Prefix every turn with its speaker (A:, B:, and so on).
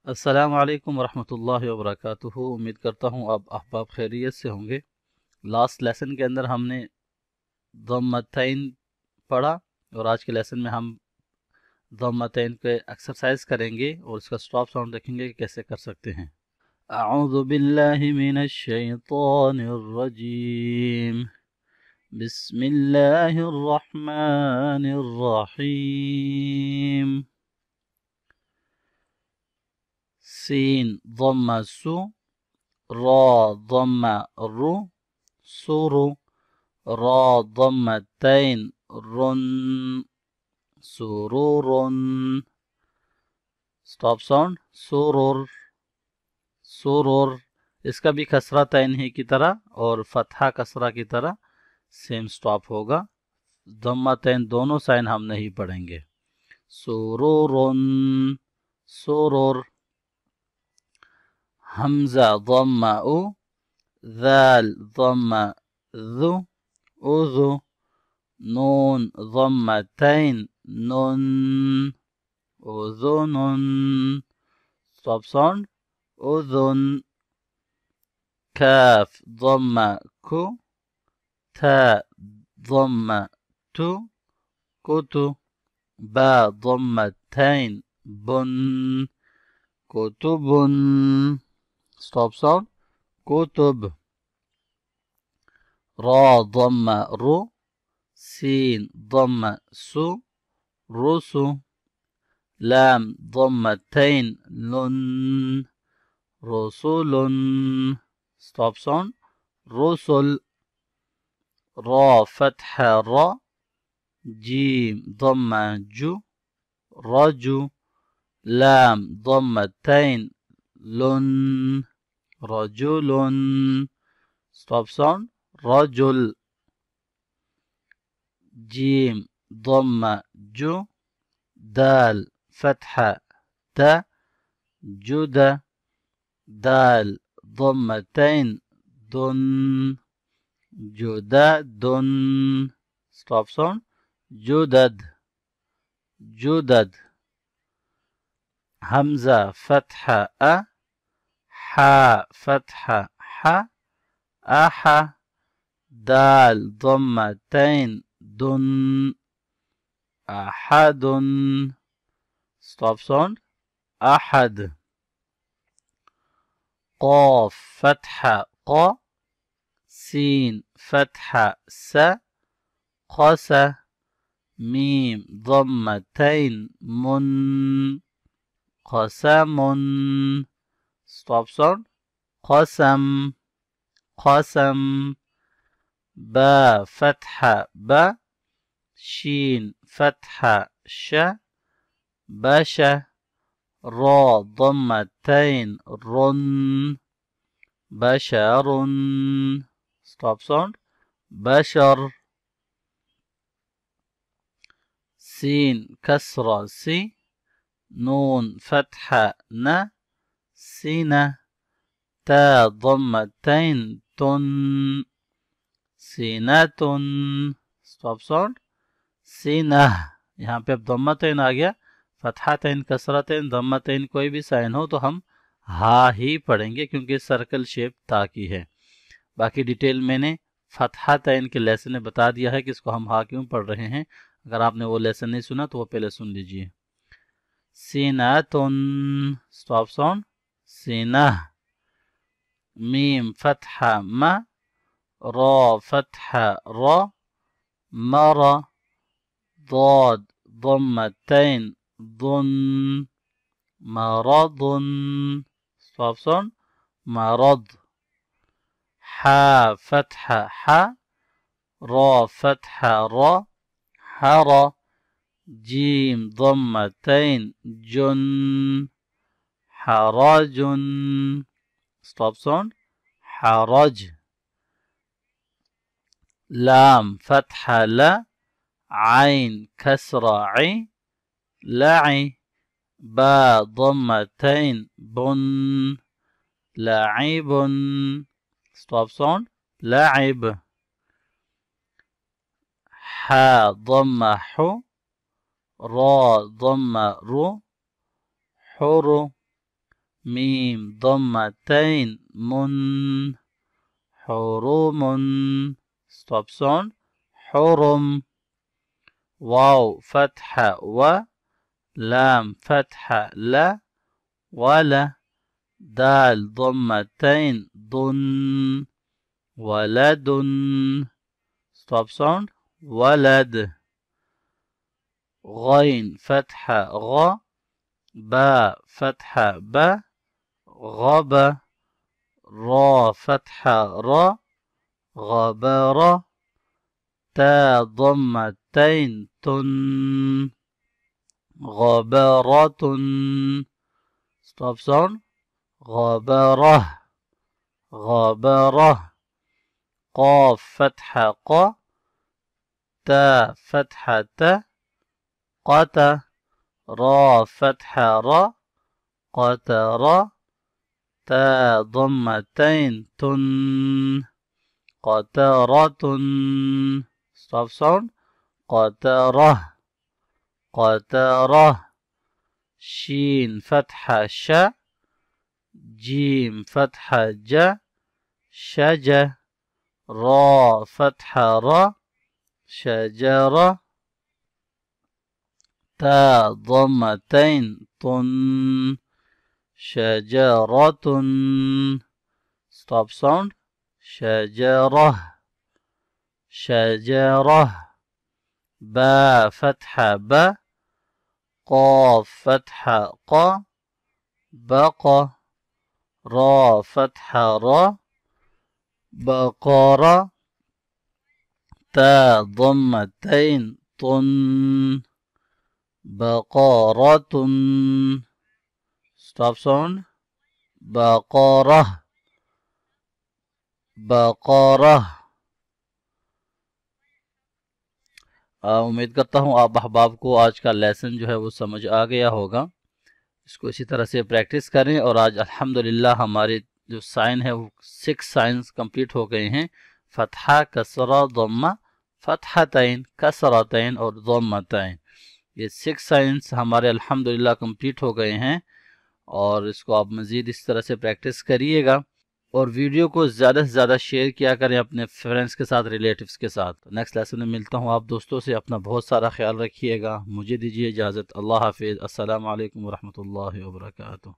A: अस्सलाम वालेकुम वरहमतुल्लाहि वबरकातुहू। उम्मीद करता हूँ आप अहबाब खैरियत से होंगे। लास्ट लेसन के अंदर हमने ज़म्मतैन पढ़ा और आज के लेसन में हम ज़म्मतैन के एक्सरसाइज करेंगे और इसका स्टॉप साउंड देखेंगे कि कैसे कर सकते हैं। अऊज़ु बिल्लाहि मिनश शैतानिर रजीम। बिस्मिल्लाहिर रहमानिर रहीम। सीन ضم सु را ضم रु सुरु را ضمتين रन सुरुरुन। स्टॉप साउंड सुरुर सुरुर। इसका भी कसरा तैन ही की तरह और फतहा कसरा की तरह सेम स्टॉप होगा। दम्मा तैन दोनों साइन हम नहीं पढ़ेंगे। सुरुरुन सुरुर। हमजा ضم उ ذال ضم ذو أذو نون ضمتين نن أذن stop sound أذن كاف ضم كو تاء ضم تو كتو باء ضمتين بن كتب stop sound كتب را ضم رو سين ضم سو رسو لام ضمتين لن رسل stop sound رسل را فتح را جيم ضم جو رجو لام ضمتين لن رجل stop sound رجل جيم ضم جو دال فتحة دا جدة دال ضمتين دن جداد stop sound جدد جدد همزة فتحة أ حاء فتحة ح أح دال ضمتين دن أحد stop sound أحد قاف فتحة ق سين فتحة س قس ميم ضمتين من قسم stop sound قسم قسم با فتحة ب شين فتحة ش بش را ضمتين رن بشر stop sound بشر سين كسرة سي نون فتحة ن سنة تا ضمتين تن سنة stop sound सीना। यहाँ पे अब दम्मतैन आ गया। फतहातैन कसरतैन दम्मतैन कोई भी साइन हो तो हम हा ही पढ़ेंगे क्योंकि सर्कल शेप ता की है। बाकी डिटेल मैंने फतहातैन के लेसन में बता दिया है कि इसको हम हा क्यों पढ़ रहे हैं। अगर आपने वो लेसन नहीं सुना तो वो पहले सुन लीजिए। सीनातुन स्टॉप साउंड सीना। मीम फतहा म را فتحة را मरा ضاد ضمتين ضن مرض stop sound مرض حا فتحة ح را فتحة را حرى جيم ضمتين جن حرج stop sound حرج لام فتحة لا عين كسرة عي لعي با ضمتين بن لعيب stop sound لعب حا ضم حو را ضم رو حر मीम दम्मतैन मुन हुरुमुन स्टॉप साउंड हुरुम वाव फतहा व लाम फतहा ला वला दाल दम्मतैन दुन वलदुन स्टॉप साउंड वलद غين فتحة غ با فتحة ب غب را فتحة را غبر تا ضمتين تن غبرة stop sound غبرة غبرة قاف فتحة ق تا فتحة ت قت را فتحة را قتر تا ضمتين تن قترة stop sound قترة قترة شين فتحة ش جيم فتحة ج شج را فتحة را شجرة تا ضمتين طن شجرة stop sound شجرة شجرة با فتحة ب قاف فتحة ق بق را فتحة را بقرة تا ضمتين طن بقرة stop sound بقرة बकरा। उम्मीद करता हूँ आप अहबाब को आज का लेसन जो है वो समझ आ गया होगा। इसको इसी तरह से प्रैक्टिस करें। और आज अल्हम्दुलिल्लाह हमारे जो साइन है वो 6 साइंस कंप्लीट हो गए हैं। फतहा, कसरा, दम्मा, फतहतैन, कसरतैन और दम्मतैन, ये 6 साइंस हमारे अल्हम्दुलिल्लाह कंप्लीट हो गए हैं। और इसको आप मज़ीद इस तरह से प्रैक्टिस करिएगा और वीडियो को ज़्यादा से ज़्यादा शेयर किया करें अपने फ्रेंड्स के साथ, रिलेटिव्स के साथ। नेक्स्ट लेसन में मिलता हूँ आप दोस्तों से। अपना बहुत सारा ख्याल रखिएगा। मुझे दीजिए इजाज़त। अल्लाह हाफिज़। अस्सलामु अलैकुम वरहमतुल्लाहि वबरकातुहू।